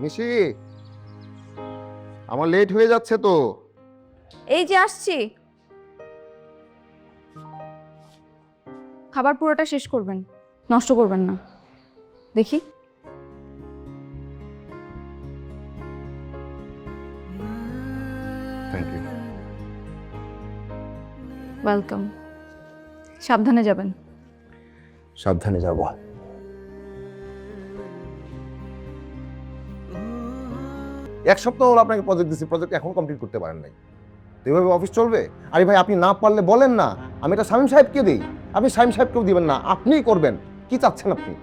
নিশি, আমার লেট হয়ে যাচ্ছে তো। এই যে আসছি। খাবার পুরোটা শেষ করবেন, নষ্ট করবেন না। দেখি। Thank you. ওয়েলকাম। সাবধানে যাবেন। সাবধানে যাব। এক সপ্তাহ হলো আপনাকে প্রজেক্ট দিচ্ছি, প্রজেক্ট এখন কমপ্লিট করতে পারেন নাই। তো এইভাবে অফিস চলবে? আরে ভাই, আপনি না পারলে বলেন না, আমি এটা শামীম সাহেবকে দিই। আপনি শামীম সাহেবকেও দিবেন না, আপনিই করবেন। কি চাচ্ছেন আপনি?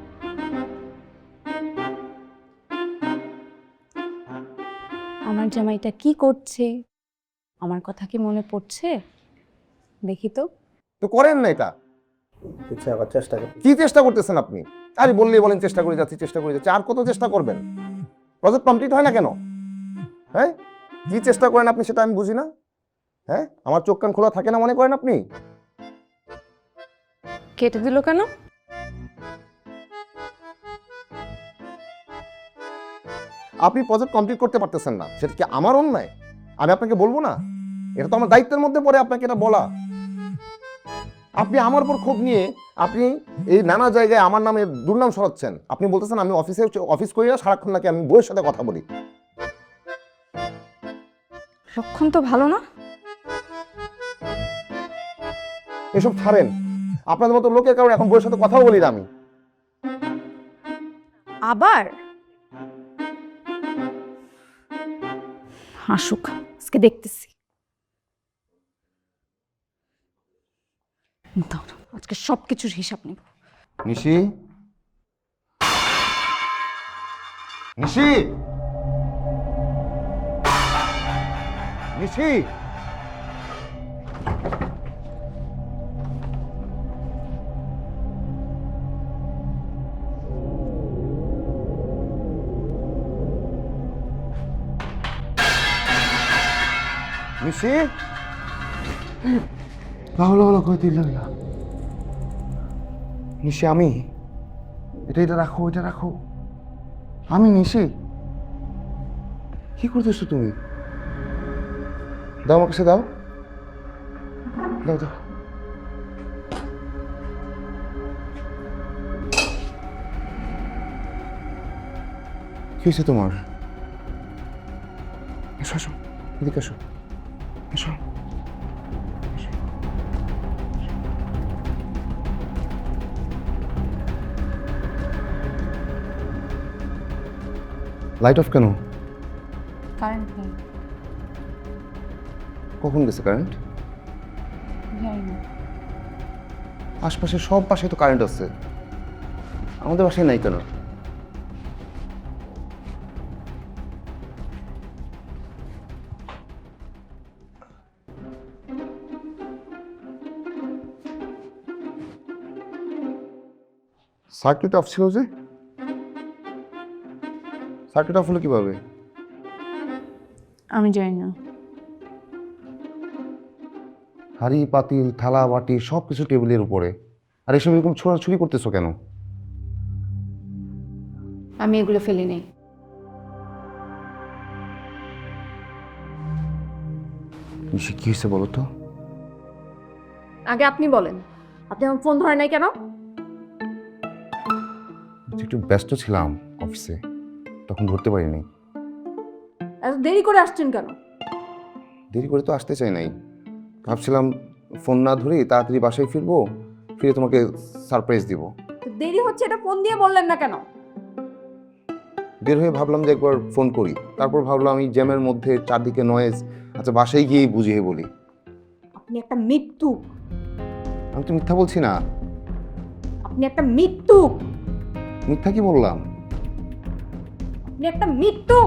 আমার জামাইটা কি করছে, আমার কথা কি মনে পড়ছে? দেখি তো। তো করেন না এটা। কি চেষ্টা করতেছেন আপনি? আরে বললেই বলেন চেষ্টা করে যাচ্ছি, চেষ্টা করে যাচ্ছি। আর কত চেষ্টা করবেন? প্রজেক্ট কমপ্লিট হয় না কেন? হ্যাঁ, কি চেষ্টা করেন আপনি সেটা আমি বুঝি না। হ্যাঁ, আমার চোখ কান খোলা থাকে না মনে করেন আপনি? কেটে দিল কেন? আপনি প্রজেক্ট কমপ্লিট করতে পারতেছেন না, সেটা কি আমার অন্যায়? আমি আপনাকে বলবো না? এটা তো আমার দায়িত্বের মধ্যে পড়ে আপনাকে এটা বলা। আপনি আমার উপর ক্ষোভ নিয়ে আপনি এই নানা জায়গায় আমার নামে দুর্নাম সরাচ্ছেন। আপনি বলতেছেন আমি অফিস করি না, সারাক্ষণ নাকি আমি বউয়ের সাথে কথা বলি। লক্ষণ তো ভালো না। এসব ছাড়েন। আপনাদের মতো লোকের কারণে এখন বউয়ের সাথে কথাও বলি না আমি। আবার হাসুক, আজকে দেখতেছি। দাঁড়াও, আজকে সবকিছুর হিসাব নেব। নিশি, নিশি, নিশি, নিশি, ভালো ভালো কইতে লাগলা। নিশি, আমি এটা রাখো, এটা রাখো। আমি নিশি? কি করতেছো তুমি? দাও আমার কাছে, দাও দাও দাও। কি হয়েছে তোমার? এসো এসো, এদিকে এসো, এসো। লাইট অফ কেন? কারেন্ট নেই। কখন গেছে কারেন্ট? জানি না। আশপাশে সব বাসায় তো কারেন্ট আছে, আমাদের বাসায় নাই কেন? সার্কিট অফ ছিল যে। সার্কিট অফ হলো কিভাবে? আমি জানি না। হাঁড়ি পাতিল থালা বাটি সব কিছু টেবিলের উপরে, আর এসব এরকম ছোড়াছুড়ি করতেছো কেন? আমি এগুলো ফেলি নেই। নিশি, কি হয়েছে বলো তো? আগে আপনি বলেন, আপনি আমার ফোন ধরে নাই কেন? একটু ব্যস্ত ছিলাম অফিসে, তখন ধরতে পারিনি। এত দেরি করে আসছেন কেন? দেরি করে তো আসতে চাই নাই, ভাবছিলাম ফোন না ধরেই তাড়াতাড়ি বাসায় ফিরবো, ফিরে তোমাকে সারপ্রাইজ দিব। তো দেরি হচ্ছে এটা ফোন দিয়ে বললেন না কেন? বের হয়ে ভাবলাম যে একবার ফোন করি, তারপর ভাবলাম এই জ্যামের মধ্যে চারদিকে নয়েজ, আচ্ছা বাসায় গিয়েই বুঝিয়ে বলি। আপনি একটা মৃত্যু। আমি তো মিথ্যা বলছি না। আপনি একটা মৃত্যু। মিথ্যা কি বললাম? আপনি একটা মৃত্যু।